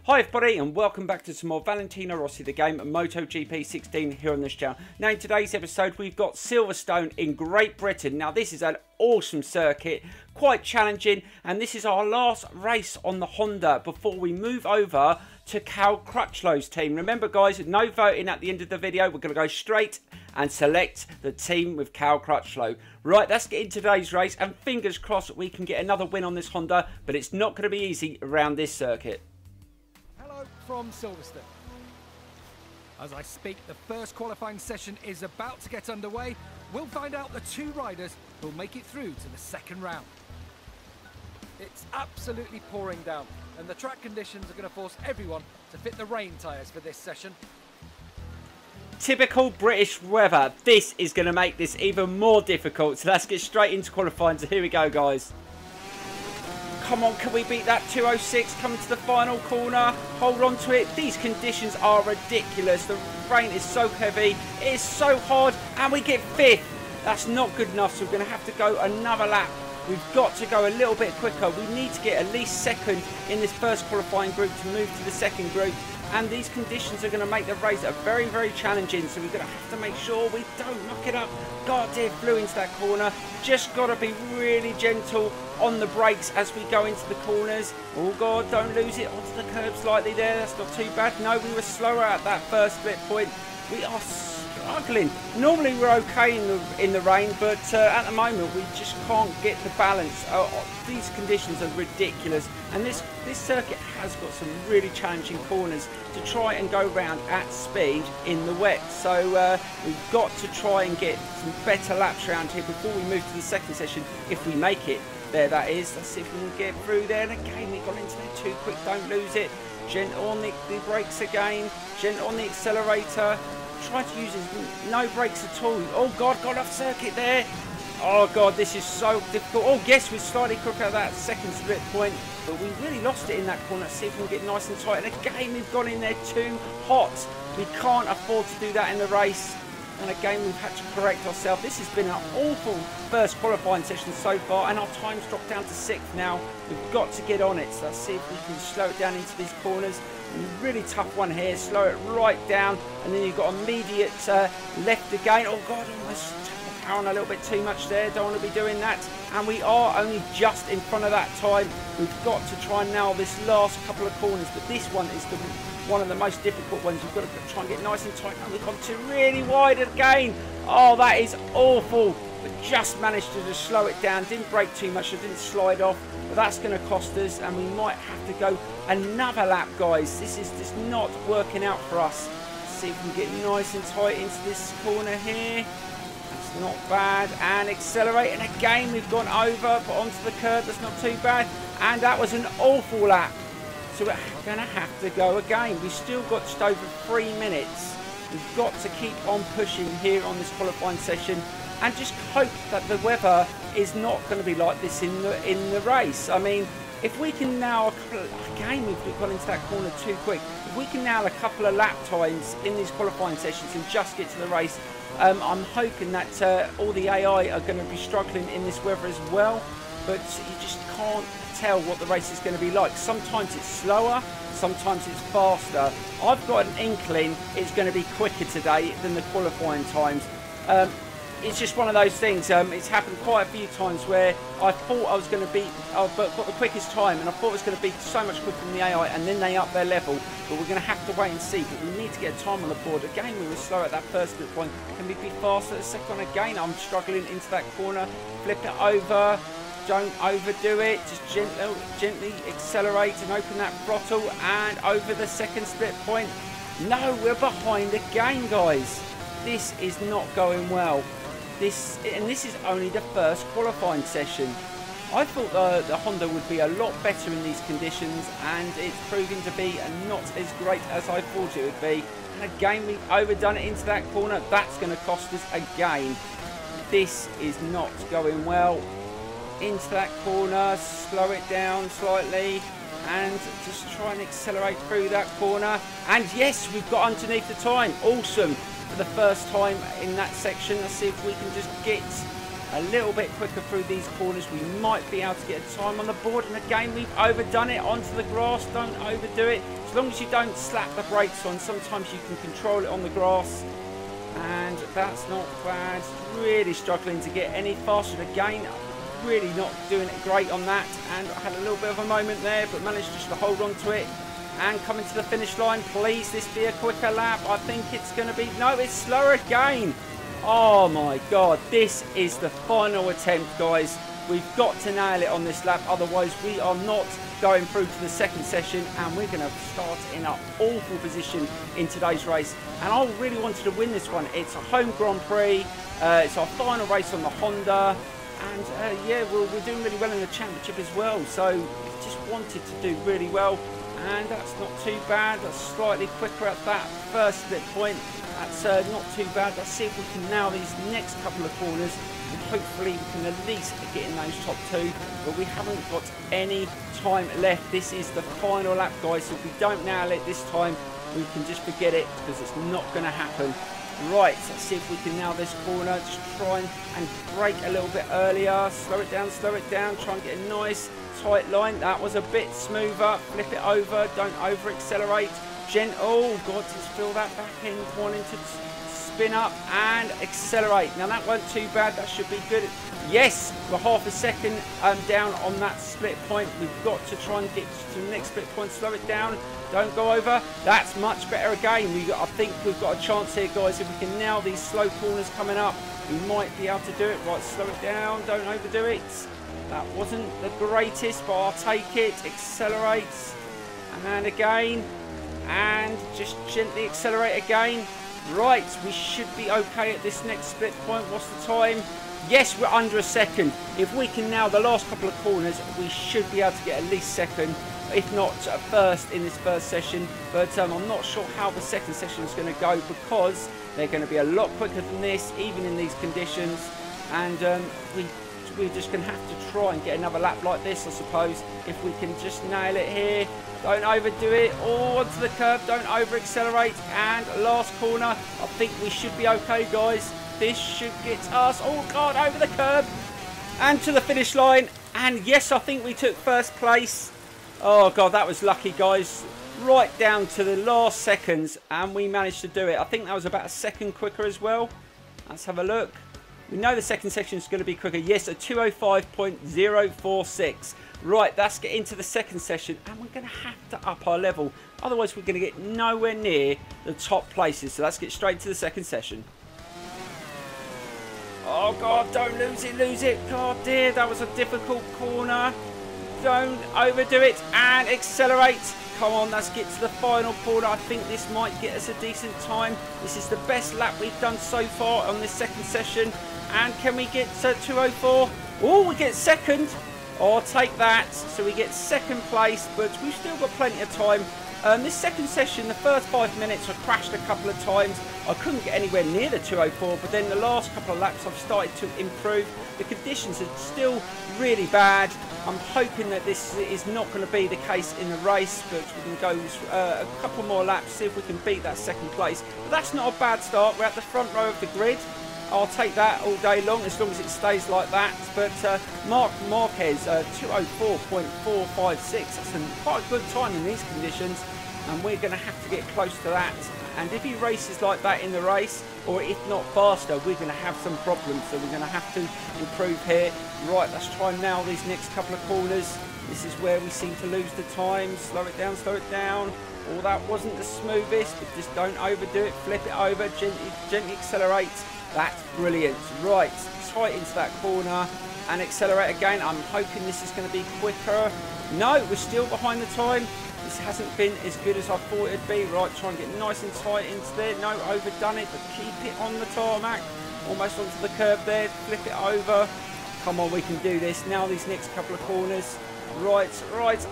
Hi everybody and welcome back to some more Valentino Rossi The Game MotoGP 16 here on this channel. Now in today's episode we've got Silverstone in Great Britain. Now this is an awesome circuit, quite challenging, and this is our last race on the Honda before we move over to Cal Crutchlow's team. Remember guys, no voting at the end of the video, we're going to go straight and select the team with Cal Crutchlow. Right, let's get into today's race and fingers crossed we can get another win on this Honda, but it's not going to be easy around this circuit. From Silverstone. As I speak, the first qualifying session is about to get underway. We'll find out the two riders who'll make it through to the second round. It's absolutely pouring down, and the track conditions are going to force everyone to fit the rain tyres for this session. Typical British weather. This is going to make this even more difficult, so let's get straight into qualifying. So here we go guys. Come on, can we beat that 206? Coming to the final corner. Hold on to it. These conditions are ridiculous. The rain is so heavy. It is so hard. And we get 5th. That's not good enough. So we're going to have to go another lap. We've got to go a little bit quicker. We need to get at least 2nd in this first qualifying group to move to the second group. And these conditions are going to make the race very, very challenging. So we're going to have to make sure we don't knock it up. God dear, flew into that corner. Just got to be really gentle on the brakes as we go into the corners. Oh God, don't lose it onto the curb slightly there. That's not too bad. No, we were slower at that first split point. We are struggling. Normally we're okay in the rain, but at the moment we just can't get the balance. These conditions are ridiculous, and this circuit has got some really challenging corners to try and go round at speed in the wet. So we've got to try and get some better laps around here before we move to the second session, if we make it there, that is. Let's see if we can get through there. And again, we got into there too quick. Don't lose it. Gentle on the brakes again. Gentle on the accelerator. Try to use no brakes at all. Oh God, got off circuit there. Oh God, this is so difficult. Oh yes, we slightly crooked at that second split point, but we really lost it in that corner. Let's see if we can get nice and tight. And again, we've gone in there too hot. We can't afford to do that in the race. And again, we've had to correct ourselves. This has been an awful first qualifying session so far, and our time's dropped down to 6th now. We've got to get on it. So let's see if we can slow it down into these corners. Really tough one here. Slow it right down, and then you've got immediate left again. Oh God, almost on a little bit too much there. Don't want to be doing that. And we are only just in front of that time. We've got to try and nail this last couple of corners, but this one is one of the most difficult ones. We've got to try and get nice and tight. And we've gone too really wide again. Oh, that is awful. But just managed to just slow it down. Didn't brake too much. I didn't slide off. But that's going to cost us, and we might have to go another lap, guys. This is just not working out for us. Let's see if we can get nice and tight into this corner here. That's not bad. And accelerate. And again, we've gone over, but onto the curb. That's not too bad. And that was an awful lap. So we're going to have to go again. We've still got just over 3 minutes. We've got to keep on pushing here on this qualifying session, and just hope that the weather is not going to be like this in the race. I mean, if we can now, again, we've gone into that corner too quick. If we can nail a couple of lap times in these qualifying sessions and just get to the race, I'm hoping that all the AI are going to be struggling in this weather as well. But you just can't tell what the race is going to be like. Sometimes it's slower, sometimes it's faster. I've got an inkling it's going to be quicker today than the qualifying times. It's just one of those things. It's happened quite a few times where I thought I was going to beat, got the quickest time, and I thought it was going to be so much quicker than the AI, and then they up their level. But we're going to have to wait and see. But we need to get a time on the board. Again, we were slow at that first split point. Can we be faster at the second one? Again, I'm struggling into that corner. Flip it over. Don't overdo it. Just gently accelerate and open that throttle, and over the second split point. No, we're behind again, guys. This is not going well. This is only the first qualifying session. I thought the Honda would be a lot better in these conditions, and it's proving to be not as great as I thought it would be. And again, we've overdone it into that corner. That's going to cost us again. This is not going well. Into that corner, slow it down slightly, and just try and accelerate through that corner. And yes, we've got underneath the time. Awesome. For the first time in that section. Let's see if we can just get a little bit quicker through these corners. We might be able to get a time on the board. And again, we've overdone it onto the grass. Don't overdo it. As long as you don't slap the brakes on, sometimes you can control it on the grass. And that's not bad. Really struggling to get any faster again. Really not doing it great on that. And I had a little bit of a moment there, but managed just to hold on to it. And coming to the finish line. Please, this be a quicker lap. I think it's going to be... No, it's slower again. Oh my God. This is the final attempt, guys. We've got to nail it on this lap. Otherwise, we are not going through to the second session. And we're going to start in an awful position in today's race. And I really wanted to win this one. It's a home Grand Prix. It's our final race on the Honda. And yeah, we're doing really well in the championship as well. So just wanted to do really well. And that's not too bad. That's slightly quicker at that first split point. That's not too bad. Let's see if we can nail these next couple of corners. And hopefully we can at least get in those top two. But we haven't got any time left. This is the final lap, guys. So if we don't nail it this time, we can just forget it because it's not going to happen. Right, let's see if we can nail this corner. Just try and brake a little bit earlier. Slow it down, try and get a nice tight line. That was a bit smoother. Flip it over, don't over accelerate. Gentle. Oh God, just feel that back end wanting to spin up and accelerate. Now that wasn't too bad, that should be good. Yes, we're half a second down on that split point. We've got to try and get to the next split point. Slow it down, don't go over. That's much better again. I think we've got a chance here, guys. If we can nail these slow corners coming up, we might be able to do it. Right, slow it down, don't overdo it. That wasn't the greatest, but I'll take it. Accelerate, and again, and just gently accelerate again. Right, we should be okay at this next split point. What's the time? Yes, we're under a second. If we can nail the last couple of corners, we should be able to get at least second, if not first in this first session. But I'm not sure how the second session is going to go because they're going to be a lot quicker than this, even in these conditions. And we're just going to have to try and get another lap like this, I suppose, if we can just nail it here. Don't overdo it. Oh, onto the curb. Don't over accelerate. And last corner. I think we should be okay, guys. This should get us, oh God, over the curb and to the finish line. And yes, I think we took first place. Oh God, that was lucky, guys. Right down to the last seconds, and we managed to do it. I think that was about a second quicker as well. Let's have a look. We know the second section is going to be quicker. Yes, a 2:05.046. Right, let's get into the second session, and we're going to have to up our level. Otherwise, we're going to get nowhere near the top places. So let's get straight to the second session. Oh God, don't lose it. God dear, that was a difficult corner. Don't overdo it and accelerate. Come on, let's get to the final corner. I think this might get us a decent time. This is the best lap we've done so far on this second session. And can we get to 2:04? Oh, we get second. Oh, I'll take that. So we get second place, but we've still got plenty of time. This second session, the first 5 minutes, I crashed a couple of times. I couldn't get anywhere near the 2:04, but then the last couple of laps I've started to improve. The conditions are still really bad. I'm hoping that this is not going to be the case in the race, but we can go a couple more laps, see if we can beat that second place. But that's not a bad start. We're at the front row of the grid. I'll take that all day long as it stays like that. But Mark Marquez, 2:04.456. That's quite a good time in these conditions, and we're going to have to get close to that. And if he races like that in the race, or if not faster, we're going to have some problems. So we're going to have to improve here. Right, let's try and nail these next couple of corners. This is where we seem to lose the time. Slow it down, slow it down. Oh, that wasn't the smoothest, but just don't overdo it. Flip it over, gently accelerate. That's brilliant. Right, tight into that corner and accelerate again. I'm hoping this is going to be quicker. No, we're still behind the time. This hasn't been as good as I thought it'd be. Right, try and get nice and tight into there. No, overdone it, but keep it on the tarmac. Almost onto the curb there. Flip it over. Come on, we can do this. Now these next couple of corners. Right,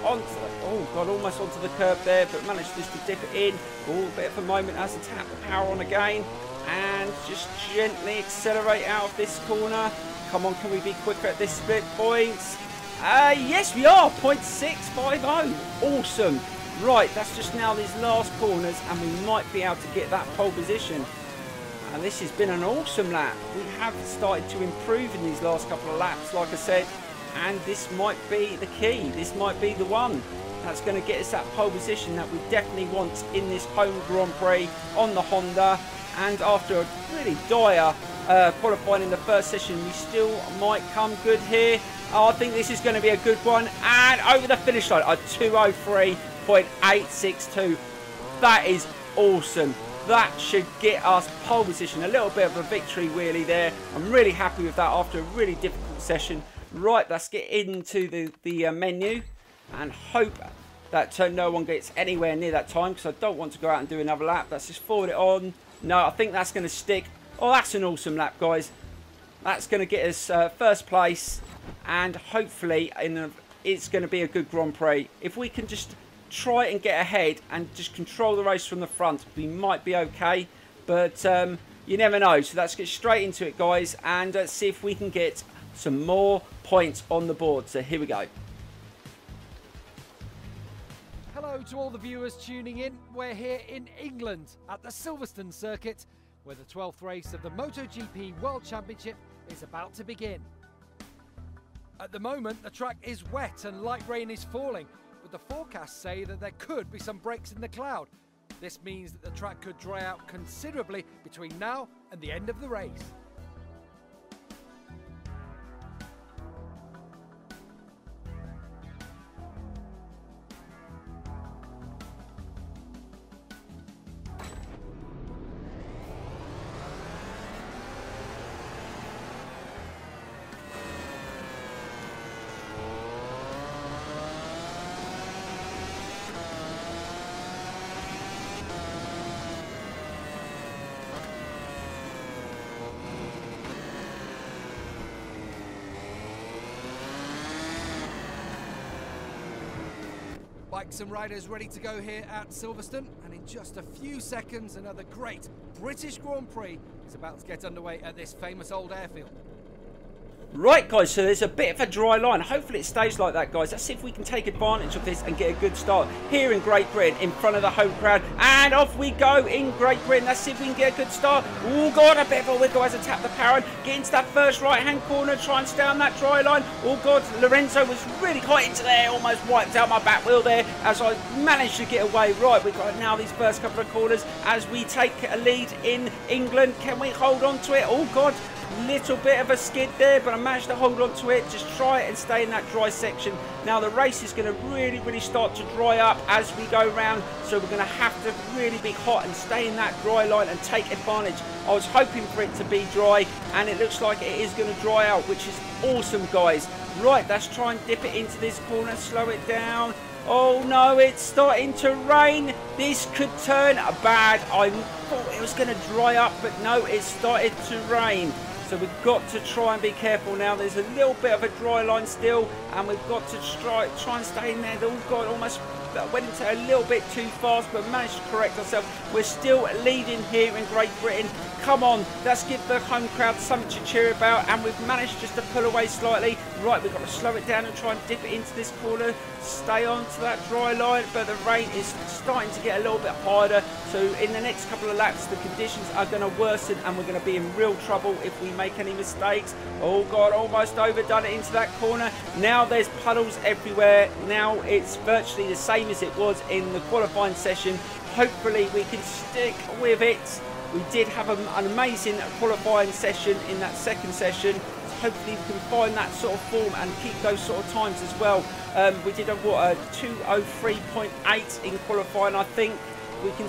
onto the, oh God, almost onto the curb there, but managed just to dip it in. Oh, a bit of a moment as to tap the power on again. And just gently accelerate out of this corner. Come on, can we be quicker at this split point? Yes, we are. 0.650. Awesome. Right, that's just now these last corners, and we might be able to get that pole position. And this has been an awesome lap. We have started to improve in these last couple of laps, like I said. And this might be the key. This might be the one that's going to get us that pole position that we definitely want in this home Grand Prix on the Honda. And after a really dire qualifying in the first session, we still might come good here. I think this is going to be a good one. And over the finish line, a 2:03.862. That is awesome. That should get us pole position. A little bit of a victory really there. I'm really happy with that after a really difficult session. Right, let's get into the menu and hope that no one gets anywhere near that time, because I don't want to go out and do another lap. Let's just forward it on. No, I think that's going to stick. Oh, that's an awesome lap, guys. That's going to get us first place, and hopefully it's going to be a good Grand Prix. If we can just try and get ahead and just control the race from the front, we might be okay, but you never know. So let's get straight into it, guys, and see if we can get some more points on the board. So here we go. Hello to all the viewers tuning in. We're here in England at the Silverstone circuit, where the 12th race of the MotoGP World Championship is about to begin. At the moment, the track is wet and light rain is falling, but the forecasts say that there could be some breaks in the cloud. This means that the track could dry out considerably between now and the end of the race. Bikes and riders ready to go here at Silverstone, and in just a few seconds another great British Grand Prix is about to get underway at this famous old airfield. Right, guys, so there's a bit of a dry line. Hopefully it stays like that, guys. Let's see if we can take advantage of this and get a good start here in Great Britain in front of the home crowd. And off we go in Great Britain. Let's see if we can get a good start. Oh, God, a bit of a wiggle as I tap the power. Get into that first right-hand corner. Try and stay on that dry line. Oh, God, Lorenzo was really quite into there. Almost wiped out my back wheel there as I managed to get away. Right, we've got now these first couple of corners as we take a lead in England. Can we hold on to it? Oh, God. Little bit of a skid there, but I managed to hold on to it. Just try and stay in that dry section. Now the race is going to really start to dry up as we go round, so we're going to have to really be hot and stay in that dry line and take advantage. I was hoping for it to be dry, and it looks like it is going to dry out, which is awesome, guys. Right, let's try and dip it into this corner, slow it down. Oh no, it's starting to rain. This could turn bad. I thought it was going to dry up, but no, it started to rain. So we've got to try and be careful now. There's a little bit of a dry line still, and we've got to try and stay in there. Oh God, almost went into a little bit too fast, but managed to correct ourselves. We're still leading here in Great Britain. Come on, let's give the home crowd something to cheer about, and we've managed just to pull away slightly. Right, we've got to slow it down and try and dip it into this corner. Stay on to that dry line, but the rain is starting to get a little bit harder. So in the next couple of laps, the conditions are going to worsen, and we're going to be in real trouble if we make any mistakes. Oh God, almost overdone it into that corner. Now there's puddles everywhere. Now it's virtually the same as it was in the qualifying session. Hopefully we can stick with it. We did have an amazing qualifying session in that second session. Hopefully we can find that sort of form and keep those sort of times as well. We did a 2:03.8 in qualifying. I think we can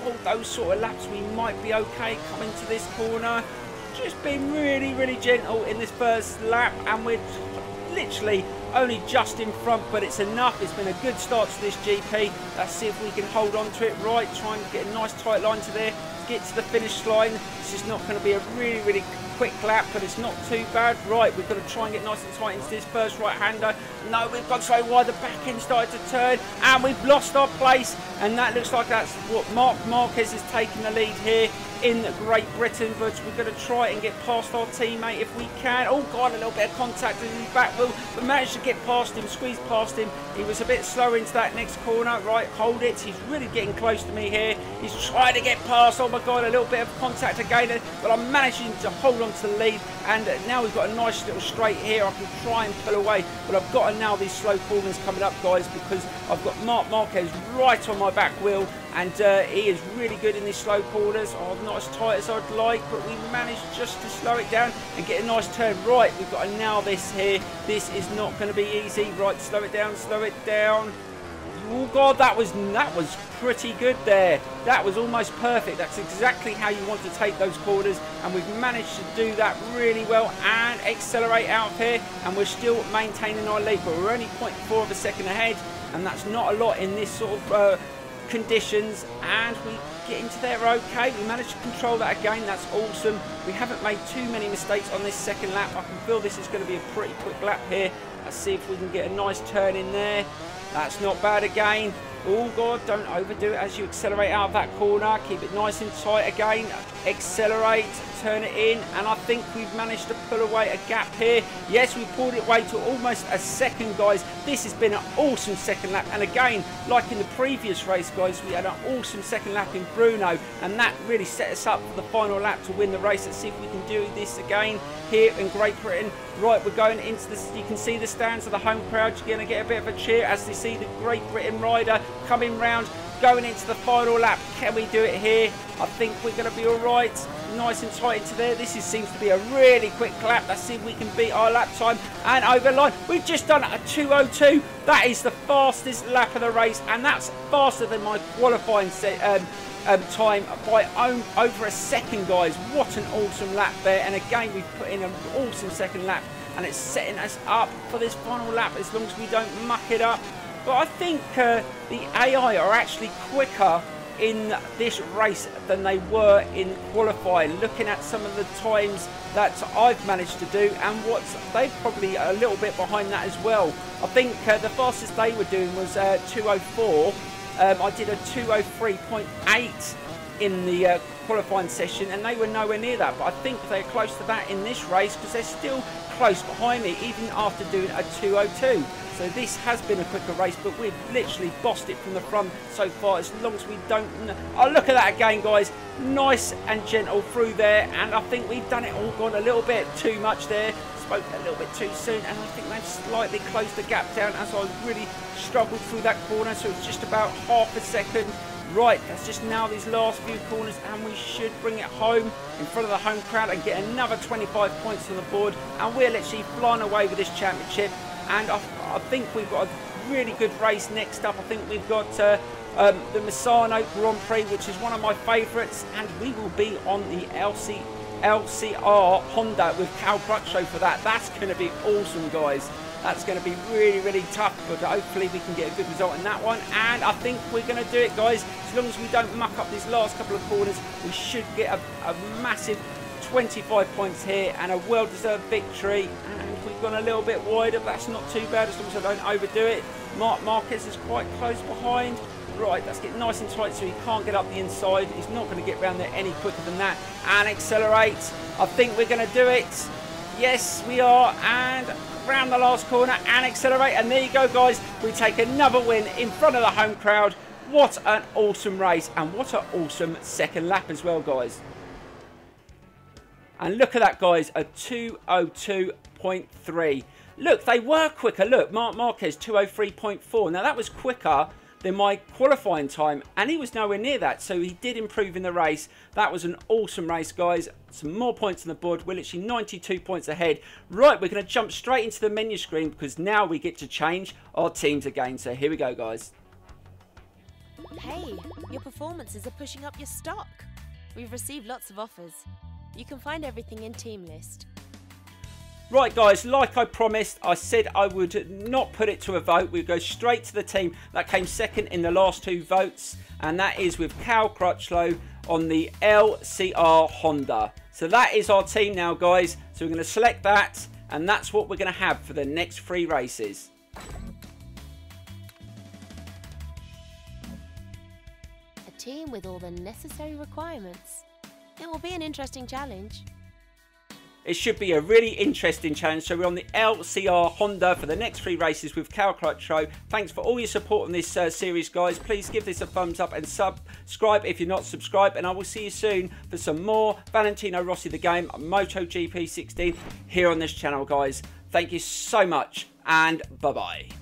hold those sort of laps. We might be okay coming to this corner. Just been really gentle in this first lap, and we're literally only just in front, but it's enough. It's been a good start to this GP. Let's see if we can hold on to it. Right, try and get a nice tight line to there. Get to the finish line. This is not going to be a really quick lap, but it's not too bad. Right, we've got to try and get nice and tight into this first right-hander. No, we've gone so wide, the back end started to turn, and we've lost our place, and that looks like that's what Marc Marquez is taking the lead here in Great Britain, but we're going to try and get past our teammate if we can. Oh God, a little bit of contact in his back wheel, but managed to get past him, squeeze past him. He was a bit slower into that next corner. Right, hold it. He's really getting close to me here. He's trying to get past. Oh my God, a little bit of contact again, but I'm managing to hold on to the lead, and now we've got a nice little straight here. I can try and pull away, but I've got to nail these slow corners coming up, guys, because I've got Marc Marquez right on my back wheel, and he is really good in these slow corners. Oh, not as tight as I'd like, but we managed just to slow it down and get a nice turn. Right, we've got to nail this here. This is not going to be easy. Right, slow it down, slow it down. Oh God, that was pretty good there. That was almost perfect. That's exactly how you want to take those corners, and we've managed to do that really well and accelerate out of here, and we're still maintaining our lead, but we're only 0.4 of a second ahead, and that's not a lot in this sort of conditions, and we get into there okay. We managed to control that again. That's awesome. We haven't made too many mistakes on this second lap. I can feel this is going to be a pretty quick lap here. Let's see if we can get a nice turn in there. That's not bad again. Oh God, don't overdo it as you accelerate out of that corner. Keep it nice and tight again. Accelerate, turn it in, and I think we've managed to pull away a gap here. Yes, we pulled it away to almost a second, guys. This has been an awesome second lap, and again, like in the previous race, guys, we had an awesome second lap in Brno, and that really set us up for the final lap to win the race. Let's see if we can do this again here in Great Britain. Right, we're going into this. You can see the stands of the home crowd. You're going to get a bit of a cheer as they see the Great Britain rider coming round, going into the final lap. Can we do it here? I think we're going to be all right. Nice and tight into there. This seems to be a really quick lap. Let's see if we can beat our lap time and over the line. We've just done a 2:02. That is the fastest lap of the race, and that's faster than my qualifying time by over a second, guys. What an awesome lap there, and again we've put in an awesome second lap, and it's setting us up for this final lap as long as we don't muck it up. But I think the AI are actually quicker in this race than they were in qualifying. Looking at some of the times that I've managed to do, and they're probably a little bit behind that as well. I think the fastest they were doing was 2:04. I did a 2:03.8 in the qualifying session, and they were nowhere near that, but I think they're close to that in this race because they're still close behind me even after doing a 2:02. So this has been a quicker race, but we've literally bossed it from the front so far, as long as we don't... Oh, look at that again, guys. Nice and gentle through there, and I think we've done it all, gone a little bit too much there. Spoke a little bit too soon, and I think they've slightly closed the gap down as I really struggled through that corner, so it's just about half a second. Right, let's just nail these last few corners, and we should bring it home in front of the home crowd and get another 25 points on the board, and we're literally flying away with this championship. And I think we've got a really good race next up. I think we've got the Misano Grand Prix, which is one of my favourites, and we will be on the LCR Honda with Cal Crutchlow for that. That's going to be awesome, guys. That's going to be really, really tough, but hopefully we can get a good result in that one. And I think we're going to do it, guys. As long as we don't muck up these last couple of corners, we should get a massive 25 points here and a well-deserved victory. And we've gone a little bit wider, but that's not too bad as long as I don't overdo it. Marc Marquez is quite close behind. Right, let's get nice and tight so he can't get up the inside. He's not going to get around there any quicker than that. And accelerate. I think we're going to do it. Yes, we are. And round the last corner and accelerate. And there you go, guys. We take another win in front of the home crowd. What an awesome race. And what an awesome second lap as well, guys. And look at that, guys. A 2:02.3. Look, they were quicker. Look, Marc Marquez 2:03.4. Now, that was quicker than my qualifying time, and he was nowhere near that, so he did improve in the race. That was an awesome race, guys. Some more points on the board. We're literally 92 points ahead. Right, we're going to jump straight into the menu screen because now we get to change our teams again. So here we go, guys. Hey, your performances are pushing up your stock. We've received lots of offers. You can find everything in Team List. Right, guys, like I promised, I said I would not put it to a vote. We'd go straight to the team that came second in the last two votes, and that is with Cal Crutchlow on the LCR Honda. So that is our team now, guys. So we're going to select that, and that's what we're going to have for the next 3 races. A team with all the necessary requirements. It will be an interesting challenge. It should be a really interesting challenge. So we're on the LCR Honda for the next 3 races with Cal Crutchlow. Thanks for all your support on this series, guys. Please give this a thumbs up and subscribe if you're not subscribed. And I will see you soon for some more Valentino Rossi The Game MotoGP 16 here on this channel, guys. Thank you so much, and bye-bye.